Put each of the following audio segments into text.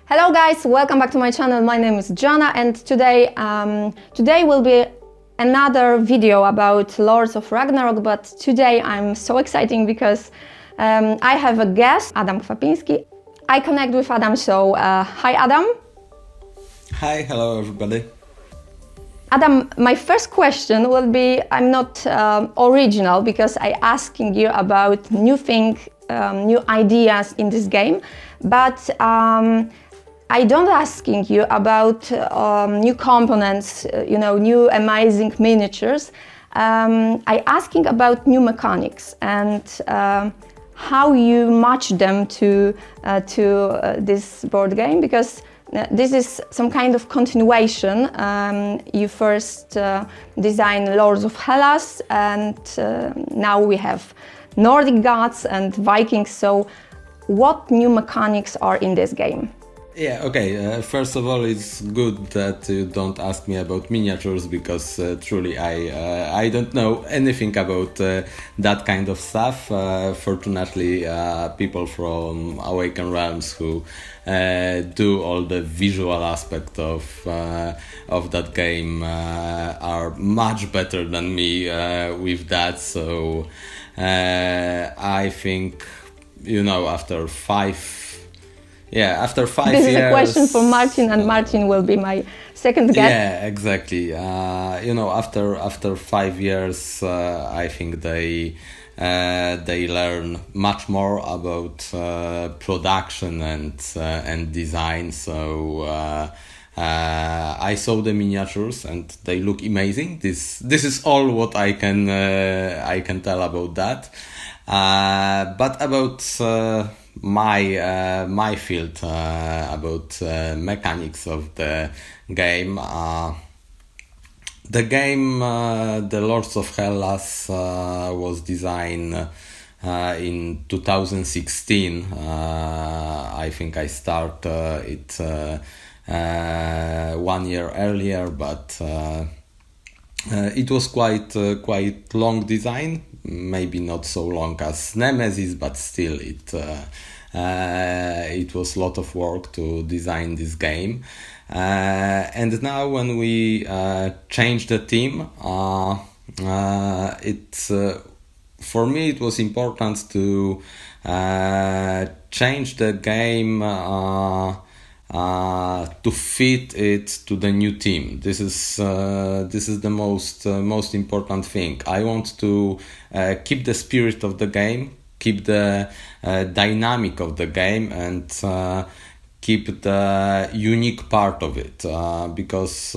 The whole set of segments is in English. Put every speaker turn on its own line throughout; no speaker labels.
Hello guys, welcome back to my channel. My name is Jana and today will be another video about Lords of Ragnarok, but today I'm so exciting because I have a guest, Adam Kwapinski. I connect with Adam, so hi Adam.
Hi, hello everybody.
Adam, my first question will be, I'm not original because I asking you about new ideas in this game, but I don't asking you about new components, new amazing miniatures. I asking about new mechanics and how you match them to this board game, because this is some kind of continuation. You first designed Lords of Hellas, and now we have Nordic gods and Vikings. So, what new mechanics are in this game?
Yeah, okay. First of all, it's good that you don't ask me about miniatures because truly I don't know anything about that kind of stuff. Fortunately, people from Awaken Realms who do all the visual aspect of that game are much better than me with that. So I think after 5
this
years.
This is a question for Martin, and Martin will be my second guest.
Yeah, exactly. After 5 years, I think they learn much more about production and design. So I saw the miniatures and they look amazing. This is all what I can tell about that. But about my field, about mechanics of the game. The Lords of Hellas was designed in 2016. I think I started it 1 year earlier, but it was quite long design. Maybe not so long as Nemesis, but still it was a lot of work to design this game. And now when we changed the team, for me it was important to change the game to fit it to the new team. This is the most important thing. I want to keep the spirit of the game, keep the dynamic of the game, and keep the unique part of it, because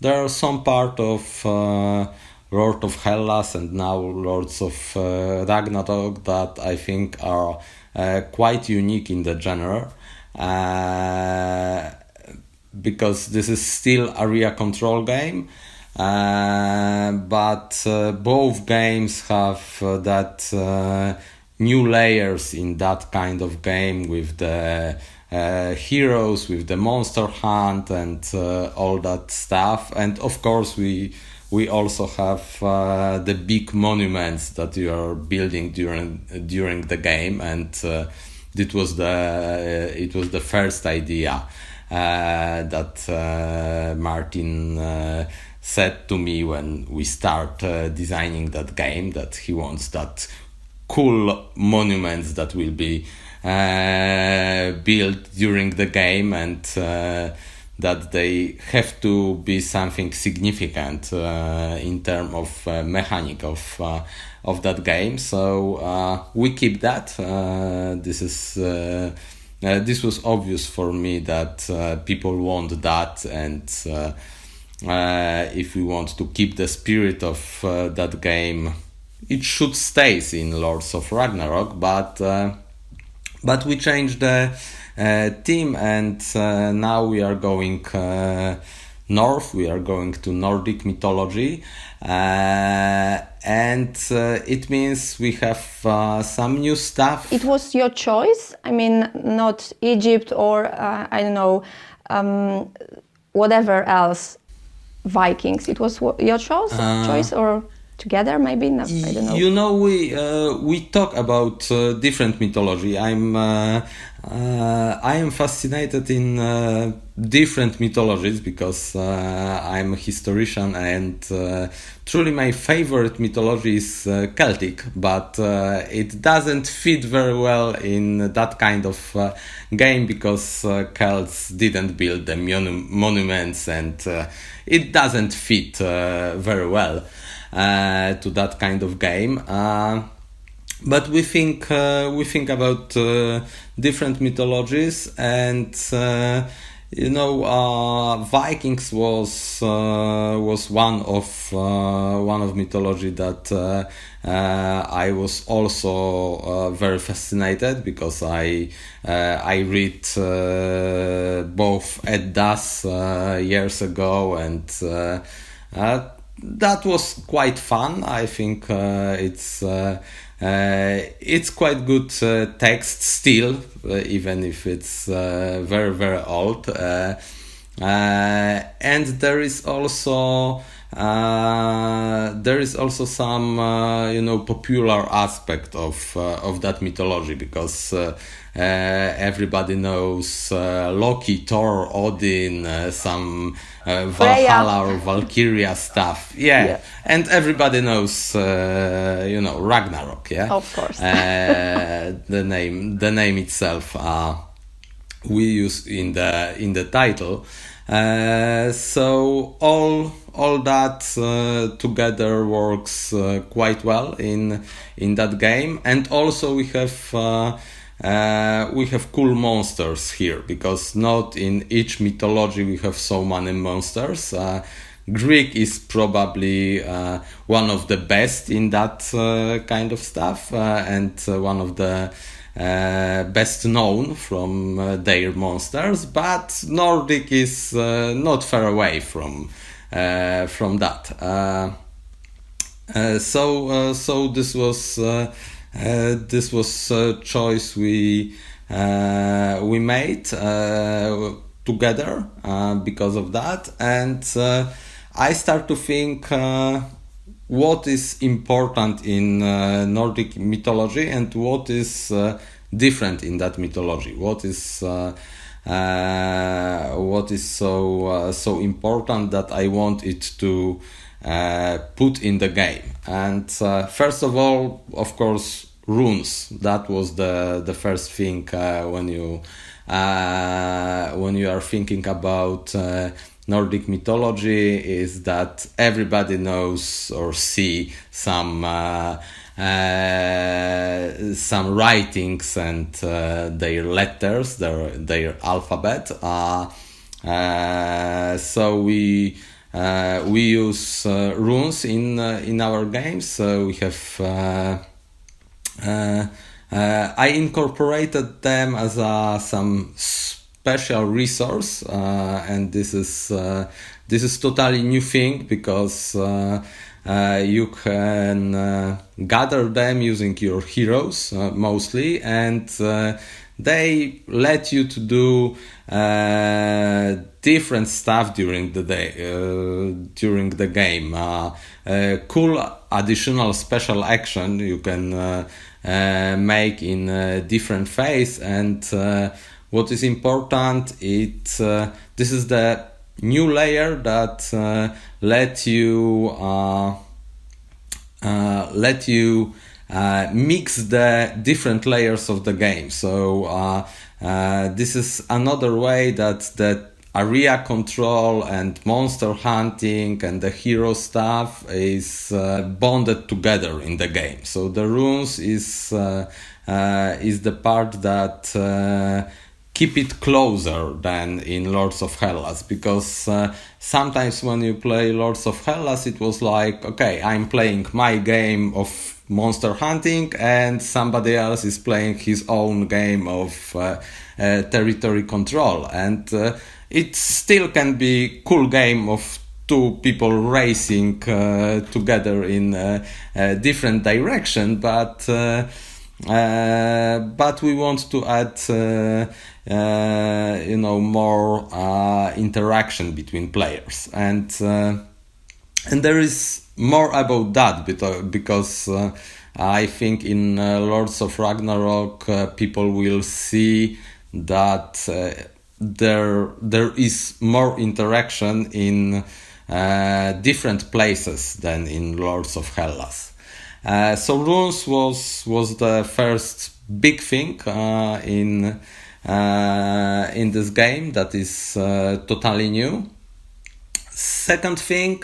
there are some part of Lord of Hellas and now Lords of Ragnarok that I think are quite unique in the genre. Because this is still area control game, but both games have that new layers in that kind of game with the heroes, with the monster hunt and all that stuff. And of course we also have the big monuments that you are building during the game, and it was the first idea that Martin said to me when we start designing that game, that he wants that cool monuments that will be built during the game, and that they have to be something significant in terms of mechanic of that game. So we keep that. This was obvious for me that people want that, and if we want to keep the spirit of that game, it should stay in Lords of Ragnarok. But we changed the team, and now we are going north. We are going to Nordic mythology, and it means we have some new stuff.
It was your choice? I mean, not Egypt or I don't know, whatever else, Vikings. It was your choice or? together, maybe? No, I don't know.
You know, we talk about different mythology. I am fascinated in different mythologies because I'm a historian, and truly my favorite mythology is Celtic, but it doesn't fit very well in that kind of game because Celts didn't build the monuments, and it doesn't fit very well to that kind of game. But we think about different mythologies, and Vikings was one of mythology that I was also very fascinated because I read both Eddas years ago, and that was quite fun. I think it's quite good text still, even if it's very, very old. And there is also some popular aspect of that mythology because everybody knows Loki, Thor, Odin, some Valhalla or Valkyria stuff. Yeah. And everybody knows Ragnarok. Yeah,
of course.
The name itself we use in the title. So all that together works quite well in that game, and also we have cool monsters here because not in each mythology we have so many monsters. Greek is probably one of the best in that kind of stuff, and one of the best known from their monsters, but Nordic is not far away from that. So this was a choice we made together because of that, and I start to think what is important in Nordic mythology and what is different in that mythology. What is so important that I want it to put in the game. And first of all, of course, runes. That was the first thing when you are thinking about Nordic mythology, is that everybody knows or see some writings and their letters, their alphabet. So we use runes in our games. So we have I incorporated them as some special resource, and this is totally new thing because you can gather them using your heroes mostly, and they let you to do different stuff during the day, during the game. Cool additional special action you can make in different phase, and what is important, this is the new layer that let you mix the different layers of the game. So this is another way that the area control and monster hunting and the hero stuff is bonded together in the game. So the runes is the part that keep it closer than in Lords of Hellas, because sometimes when you play Lords of Hellas, it was like, okay, I'm playing my game of monster hunting and somebody else is playing his own game of territory control, and it still can be cool game of two people racing together in a different direction, but we want to add more interaction between players, and And there is more about that because I think in Lords of Ragnarok people will see that there is more interaction in different places than in Lords of Hellas. So runes was the first big thing in this game that is totally new. Second thing,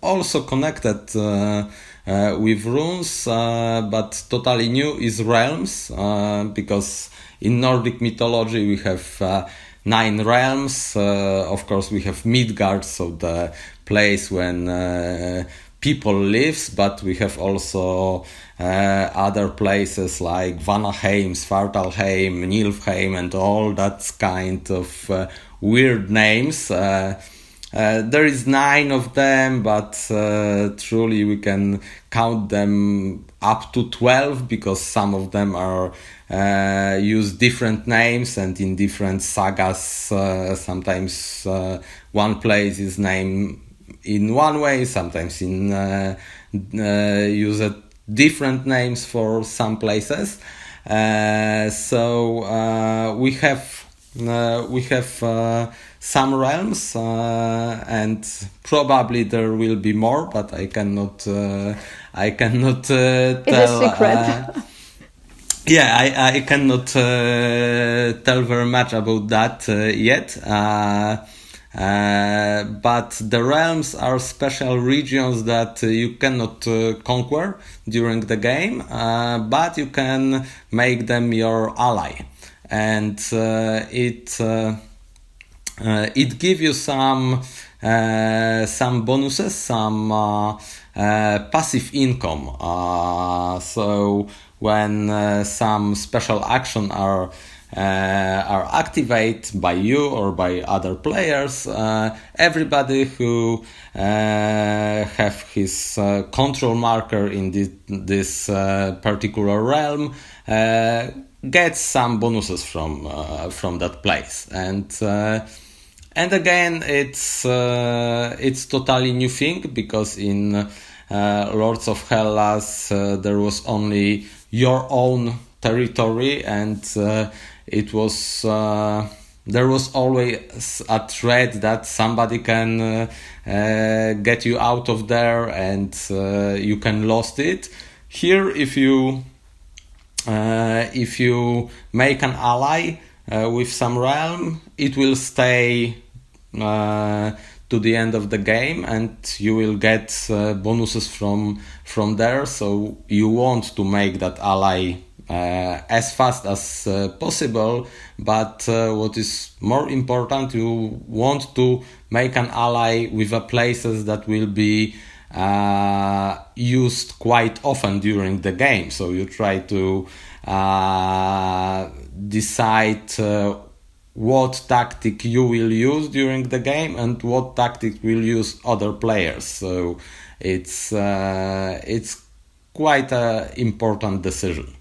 also connected with runes, but totally new, is realms, because in Nordic mythology we have 9 realms. Of course, we have Midgard, so the place when people lives, but we have also other places like Vanaheim, Svartalheim, Nilfheim, and all that kind of weird names. There is 9 of them, but truly we can count them up to 12 because some of them are use different names, and in different sagas sometimes one place is named in one way, sometimes in use different names for some places. So we have some realms, and probably there will be more, but I cannot tell.
It's a secret.
I cannot tell very much about that yet. But the realms are special regions that you cannot conquer during the game, but you can make them your ally, and it gives you some bonuses, some passive income. So when some special action are activated by you or by other players, everybody who have his control marker in this particular realm gets some bonuses from that place, and again it's totally new thing, because in Lords of Hellas there was only your own territory, and it was there was always a threat that somebody can get you out of there, and you can lost it. Here, if you make an ally with some realm, it will stay to the end of the game, and you will get bonuses from there. So you want to make that ally as fast as possible, but what is more important, you want to make an ally with places that will be used quite often during the game. So you try to decide what tactic you will use during the game and what tactic will use other players. So it's quite an important decision.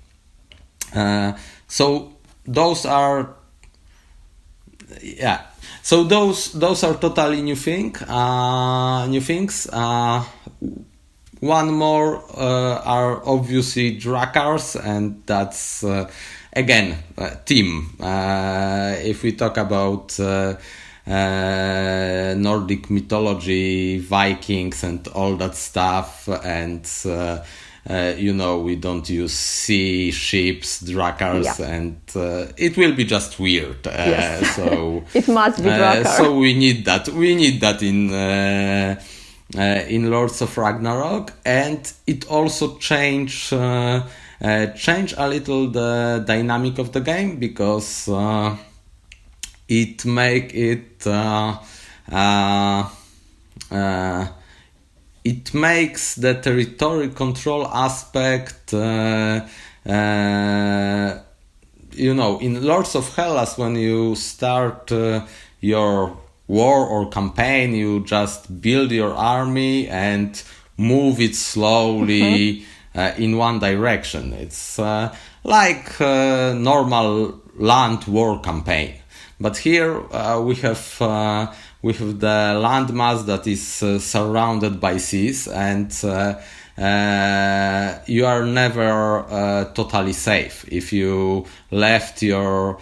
So those are those are totally new things. One more are obviously druckers, and that's again team. If we talk about Nordic mythology, Vikings, and all that stuff, and we don't use sea ships, druckers, and it will be just weird.
Yes.
So
it must be drucker.
So we need that. We need that in Lords of Ragnarok, and it also change a little the dynamic of the game, because it make it it makes the territory control aspect in Lords of Hellas, when you start your war or campaign, you just build your army and move it slowly in one direction. It's like normal land war campaign. But here we have the landmass that is surrounded by seas, and you are never totally safe. If you left your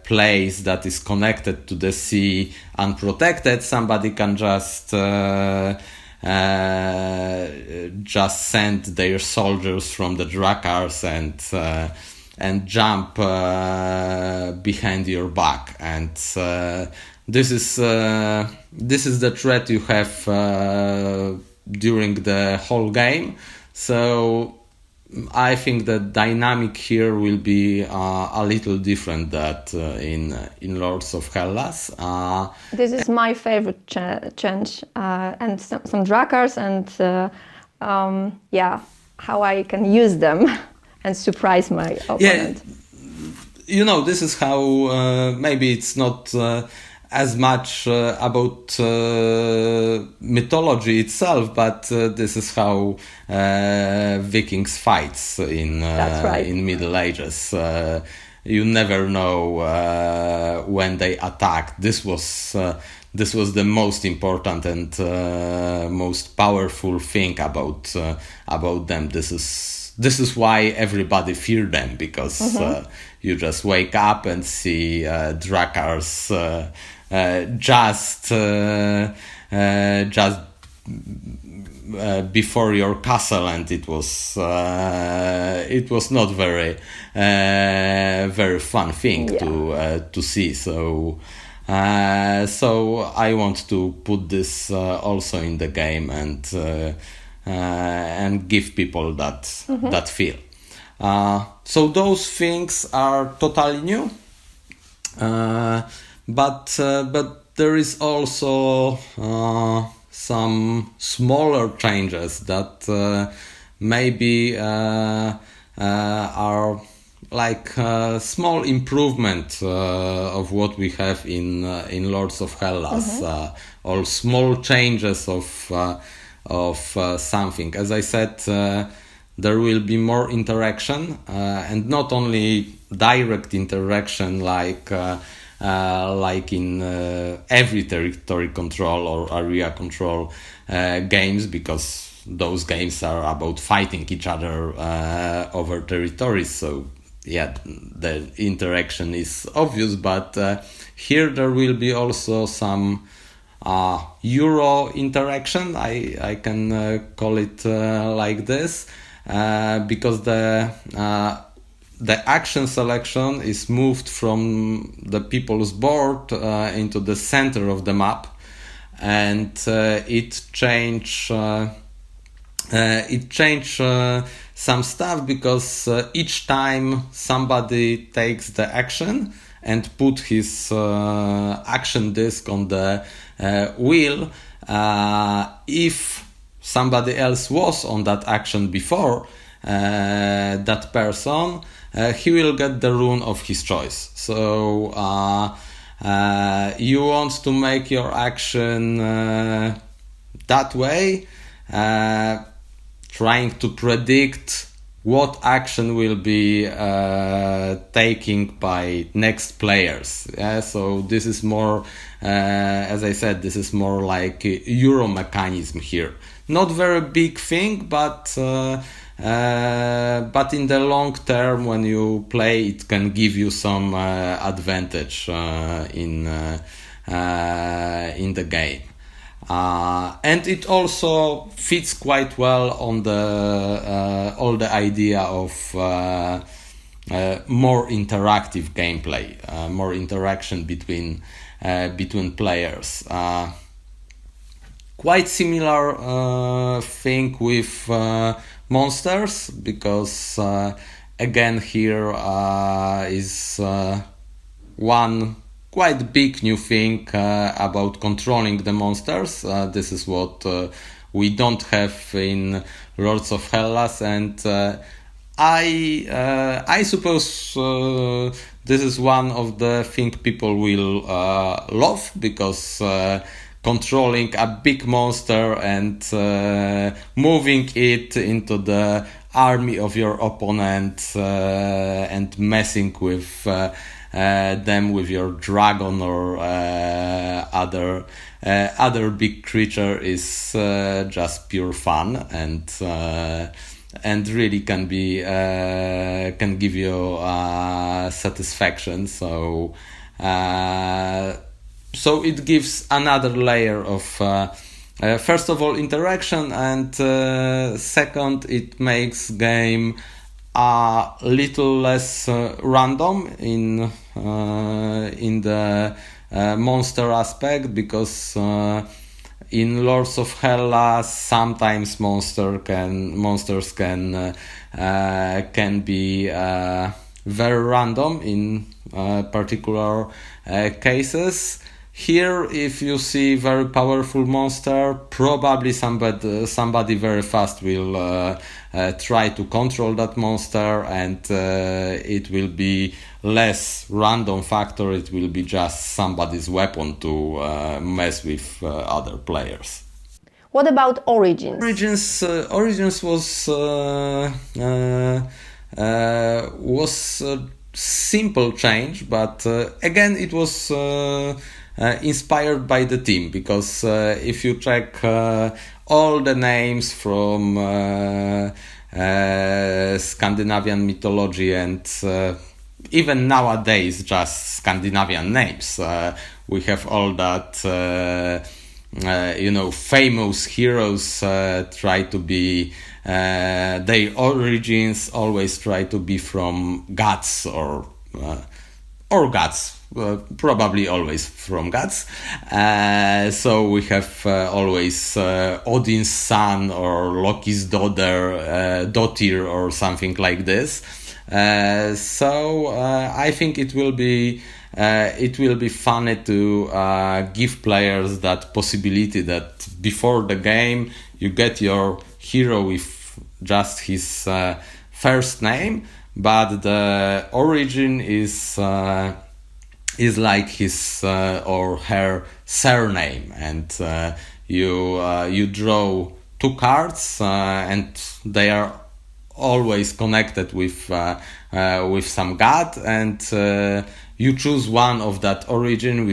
place that is connected to the sea unprotected, somebody can just send their soldiers from the druckers and jump behind your back, and this is the threat you have during the whole game. So I think the dynamic here will be a little different that in Lords of Hellas.
This is my favorite change, and some druckers, and how I can use them and surprise my opponent.
Yeah, this is how maybe it's not as much about mythology itself, but this is how Vikings fights in Middle Ages. You never know when they attack. This was the most important and most powerful thing about them. This is why everybody feared them, because you just wake up and see druckers just before your castle, and it was not very fun thing to see. So I want to put this also in the game and give people that feel. So those things are totally new, but there is also some smaller changes that maybe are like small improvement of what we have in Lords of Hellas, or small changes of something. As I said, there will be more interaction, and not only direct interaction like in every territory control or area control games, because those games are about fighting each other over territories. So the interaction is obvious, but here there will be also some Euro interaction. I can call it like this, because the action selection is moved from the people's board into the center of the map, and it changed some stuff, because each time somebody takes the action and put his action disc on the wheel, if somebody else was on that action before that person, he will get the rune of his choice. So you want to make your action that way, trying to predict what action will be taking by next players. So this is more, as I said, this is more like Euro mechanism here. Not very big thing, but in the long term, when you play, it can give you some advantage in the game. And it also fits quite well on the all the idea of more interactive gameplay, more interaction between players. Quite similar thing with monsters, because again here is one quite big new thing about controlling the monsters. This is what we don't have in Lords of Hellas, and I suppose this is one of the things people will love, because controlling a big monster and moving it into the army of your opponent and messing with them with your dragon or other big creature is just pure fun and really can give you satisfaction. So it gives another layer of first of all interaction, and second, it makes game a little less random in the monster aspect, because in Lords of Hellas sometimes monsters can be very random in particular cases. Here, if you see very powerful monster, probably somebody very fast will try to control that monster, and it will be less random factor. It will be just somebody's weapon to mess with other players.
What about Origins?
Origins was a simple change, but again it was inspired by the team, because if you check all the names from Scandinavian mythology, and even nowadays just Scandinavian names, we have all that famous heroes try to be their origins always try to be from gods or gods. Probably always from gods. So we have always Odin's son or Loki's daughter or something like this. So I think it will be funny to give players that possibility that before the game you get your hero with just his first name, but the origin is like his or her surname, and you draw two cards, and they are always connected with some god, and you choose one of that origin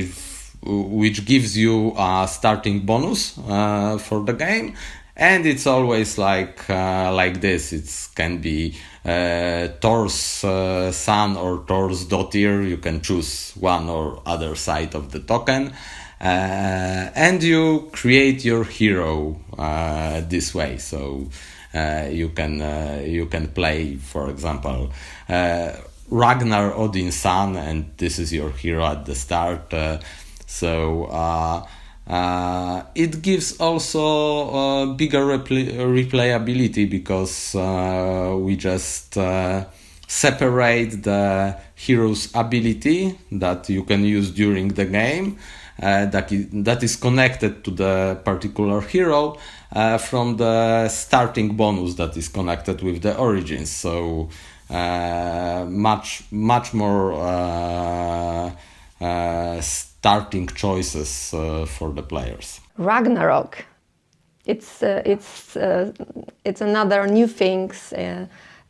which gives you a starting bonus for the game. And it's always like this. It can be Thor's son or Thor's daughter. You can choose one or other side of the token, and you create your hero this way. So you can play, for example, Ragnar, Odin's son, and this is your hero at the start. It gives also bigger replayability, because we just separate the hero's ability that you can use during the game, that is connected to the particular hero, from the starting bonus that is connected with the origins. So much more starting choices for the players.
Ragnarok, it's another new things,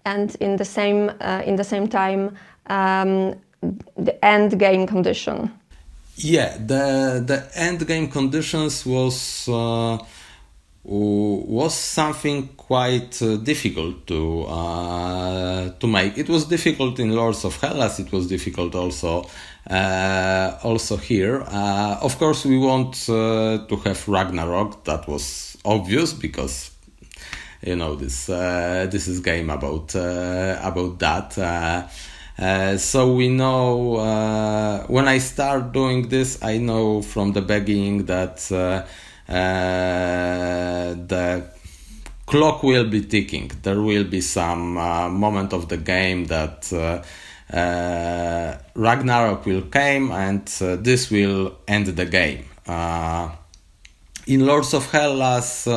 and in the same time the end game condition.
Yeah, the end game conditions was something quite difficult to make. It was difficult in Lords of Hellas. It was difficult also here. Of course, we want to have Ragnarok. That was obvious, because this is game about that. So we know when I start doing this, I know from the beginning that the clock will be ticking. There will be some moment of the game that Ragnarok will come, and this will end the game. In Lords of Hellas,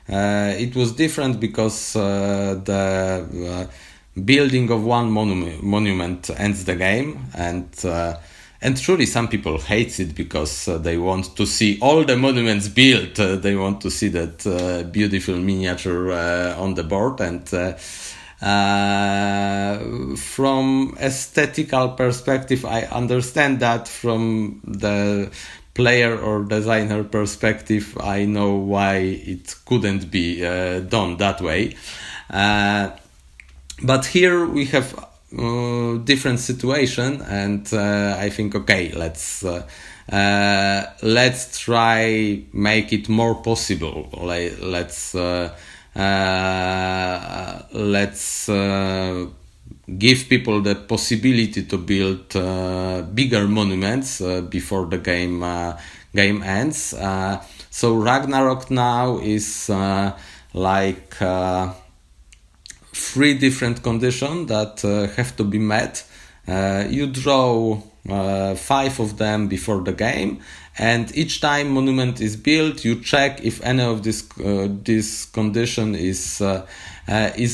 it was different, because the building of one monument ends the game, and truly some people hate it, because they want to see all the monuments built. They want to see that beautiful miniature on the board, and From aesthetical perspective, I understand that. From the player or designer perspective, I know why it couldn't be done that way. But here we have different situation, and I think, okay, let's try make it more possible. Let's give people the possibility to build bigger monuments before the game ends. So Ragnarok now is like 3 different conditions that have to be met. You draw 5 of them before the game, and each time monument is built, you check if any of this condition is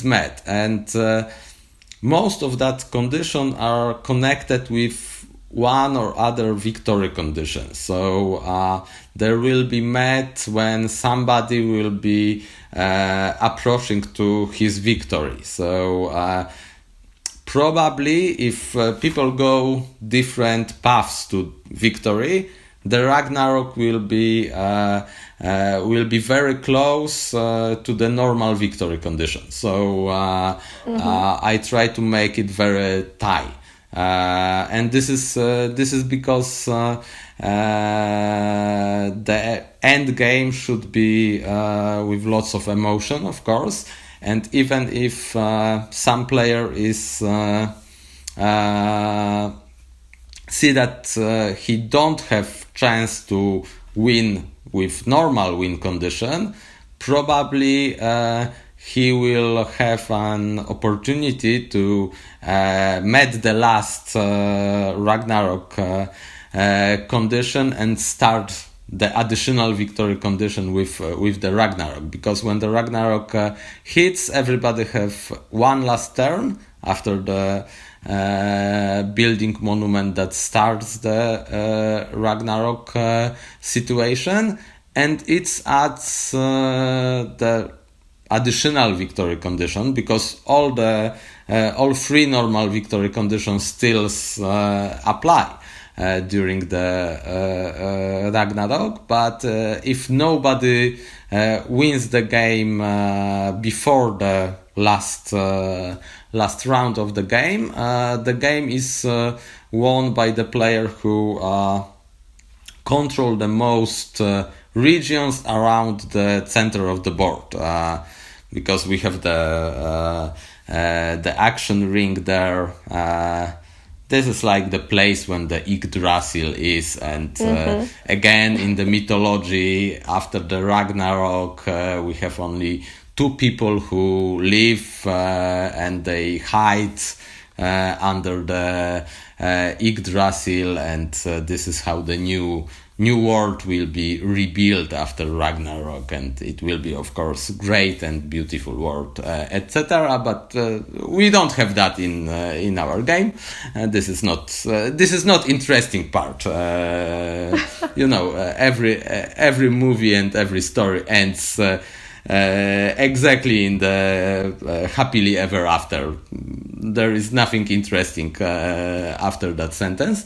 met, and most of that condition are connected with one or other victory condition. So there will be met when somebody will be approaching to his victory. So probably if people go different paths to victory, the Ragnarok will be very close to the normal victory condition. So I try to make it very tight, and this is because the end game should be with lots of emotion, of course. And even if some player is see that he don't have chance to win with normal win condition, probably he will have an opportunity to meet the last Ragnarok condition and start the additional victory condition with the Ragnarok, because when the Ragnarok hits, everybody have one last turn after the building monument that starts the Ragnarok situation, and it adds the additional victory condition, because all 3 normal victory conditions still apply during the Ragnarok. But if nobody wins the game before the last round of the game is won by the player who control the most regions around the center of the board, because we have the action ring there. This is like the place when the Yggdrasil is, and again in the mythology, after the Ragnarok, we have only 2 people who live and they hide under the Yggdrasil, and this is how the new world will be rebuilt after Ragnarok, and it will be, of course, great and beautiful world, etc. But we don't have that in our game. This is not interesting part. Every movie and every story ends exactly in the happily ever after. There is nothing interesting after that sentence.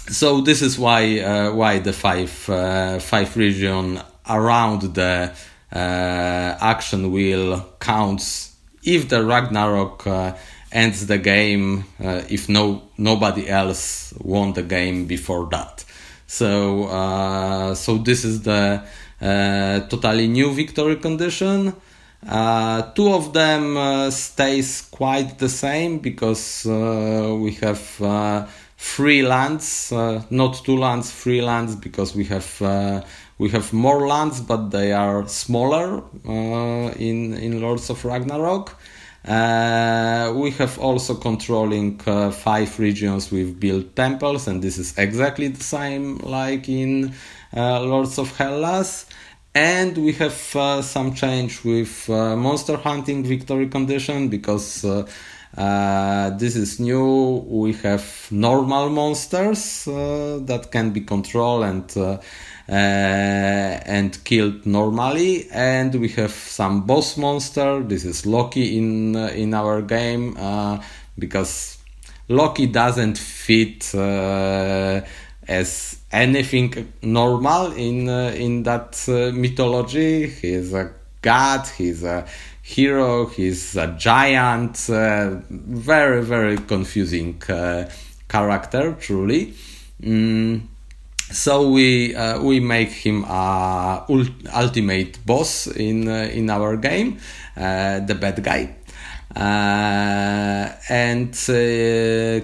So this is why the five region around the action wheel counts if the Ragnarok ends the game, if nobody else won the game before that. So this is the totally new victory condition. 2 of them stays quite the same, because we have 3 lands, not 2 lands, 3 lands, because we have more lands, but they are smaller in Lords of Ragnarok. We have also controlling 5 regions with built temples, and this is exactly the same like in Lords of Hellas. And we have some change with monster hunting victory condition, because This is new. We have normal monsters that can be controlled and killed normally, and we have some boss monster. This is Loki in our game because Loki doesn't fit as anything normal in that mythology. He's a god, he's a hero, he's a giant, very, very confusing character, truly. So we make him a ultimate boss in our game, the bad guy. And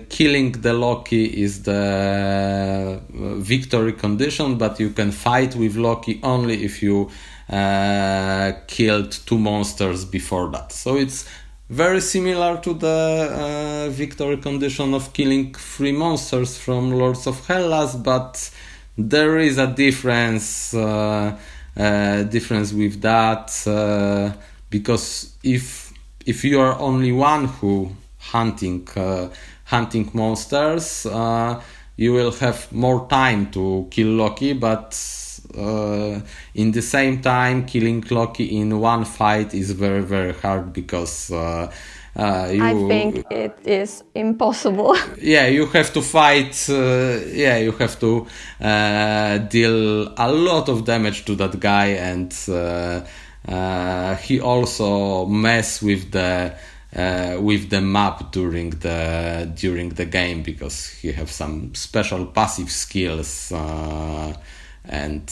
killing the Loki is the victory condition, but you can fight with Loki only if you killed 2 monsters before that. So it's very similar to the victory condition of killing 3 monsters from Lords of Hellas, but there is a difference with that because if you are only one who hunting monsters, you will have more time to kill Loki, but in the same time killing Loki in one fight is very, very hard because
I think it is impossible.
You have to fight. You have to deal a lot of damage to that guy, and he also mess with the map during the game because he have some special passive skills, and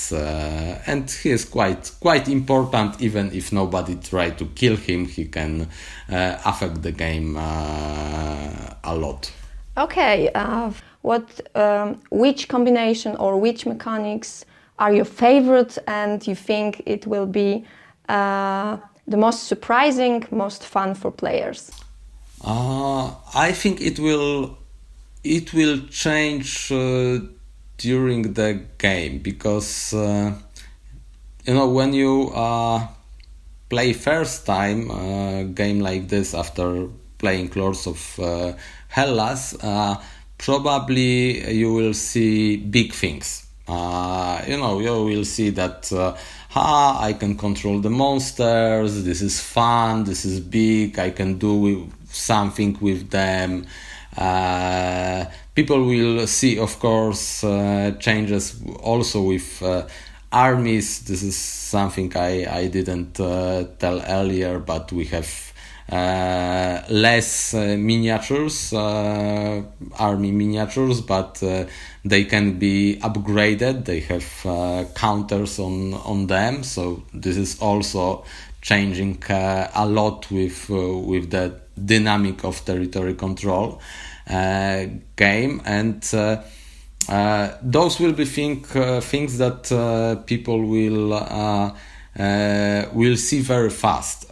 he is quite important. Even if nobody try to kill him, he can affect the game a lot.
Okay, which combination or which mechanics are your favorite, and you think it will be the most surprising, most fun for players?
I think it will change during the game because when you play first time a game like this after playing Lords of Hellas, probably you will see big things. You will see that I can control the monsters, this is fun, this is big, I can do something with them. People will see, of course, changes also with armies. This is something I didn't tell earlier, but we have less miniatures, army miniatures, but they can be upgraded. They have counters on them, so this is also changing a lot with the dynamic of territory control game, and those will be things that people will see very fast.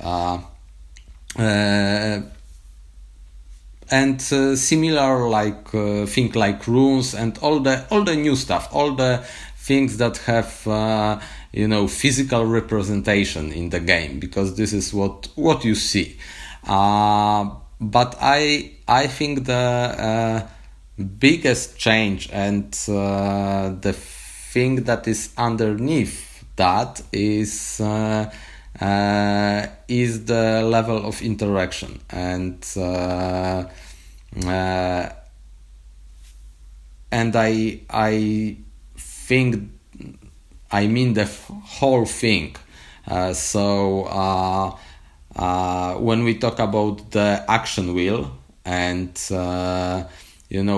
And similar like thing like runes and all the new stuff, all the things that have physical representation in the game, because this is what you see. But I think the biggest change and the thing that is underneath that is the level of interaction, and I think I mean the whole thing. So when we talk about the action wheel and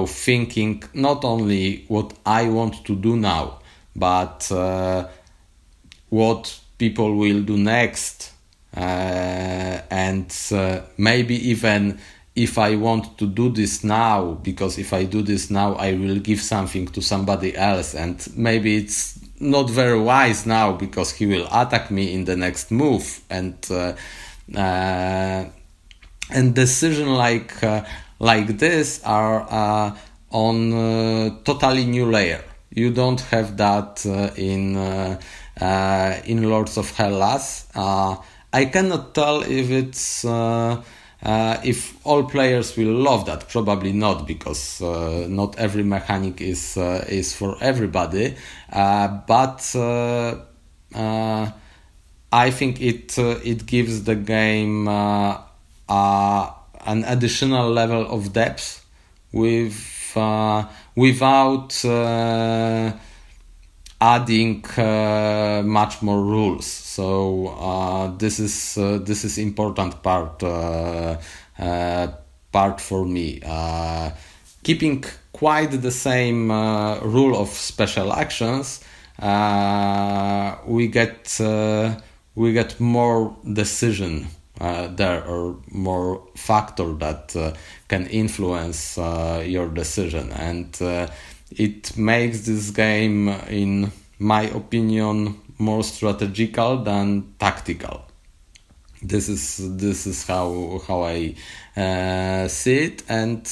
thinking not only what I want to do now, but what people will do next, and maybe even if I want to do this now, because if I do this now I will give something to somebody else, and maybe it's not very wise now because he will attack me in the next move, and decision like this are on totally new layer. You don't have that in Lords of Hellas. I cannot tell if it's if all players will love that, probably not, because not every mechanic is for everybody. But I think it gives the game an additional level of depth without adding much more rules. So this is important part for me. Keeping quite the same rule of special actions, we get more decision there, or more factor that can influence your decision, and it makes this game, in my opinion, more strategical than tactical. This is how I see it, and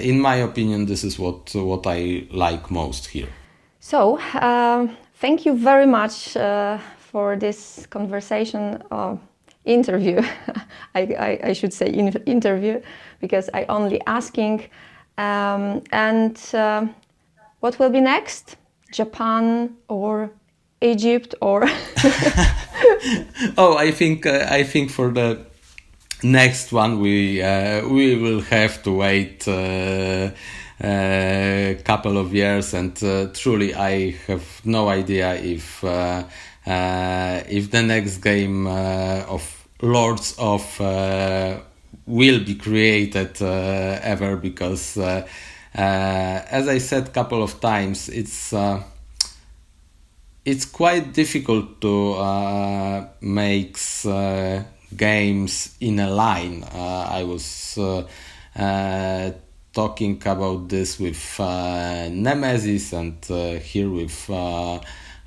in my opinion, this is what I like most here.
So, thank you very much for this conversation, interview. I should say interview, because I only asking. And what will be next? Japan or Egypt or?
Oh, I think for the next one we will have to wait a couple of years, and truly I have no idea if the next game of Lords of will be created ever, because as I said a couple of times, it's quite difficult to make games in a line. I was talking about this with Nemesis, and here with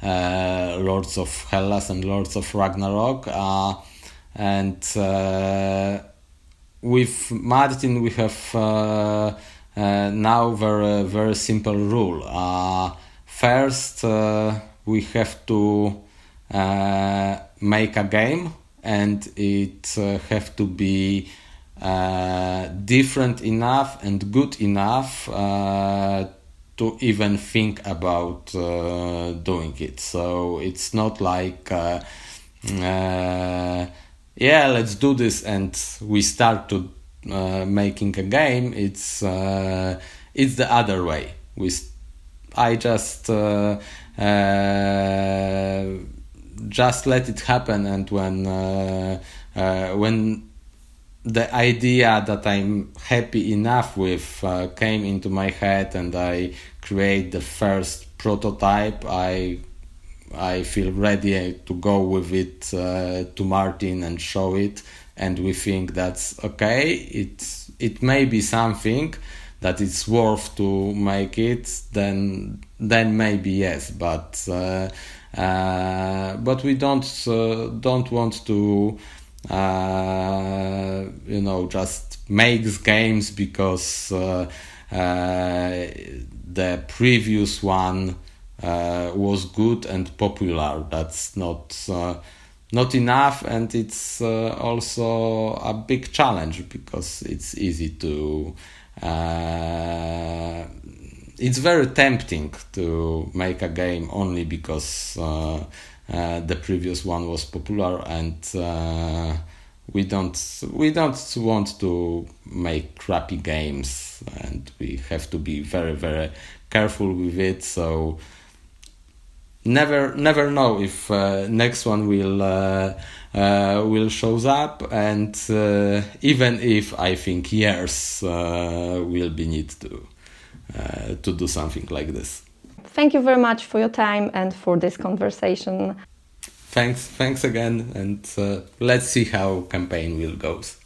Lords of Hellas and Lords of Ragnarok, and with Martin we have now very simple rule. First we have to make a game, and it have to be different enough and good enough to even think about doing it. So it's not like let's do this and we start to making a game. It's the other way. I just let it happen, and when the idea that I'm happy enough with came into my head, and I create the first prototype, I feel ready to go with it to Martin and show it, and we think that's okay. It may be something that it's worth to make it, then maybe yes, but we don't want to just make games because the previous one was good and popular. That's not enough, and it's also a big challenge, because it's easy to it's very tempting to make a game only because the previous one was popular, and we don't want to make crappy games, and we have to be very, very careful with it. So never know if next one will shows up, and even if I think years will be need to do something like this.
Thank you very much for your time and for this conversation.
Thanks again, and let's see how campaign will goes.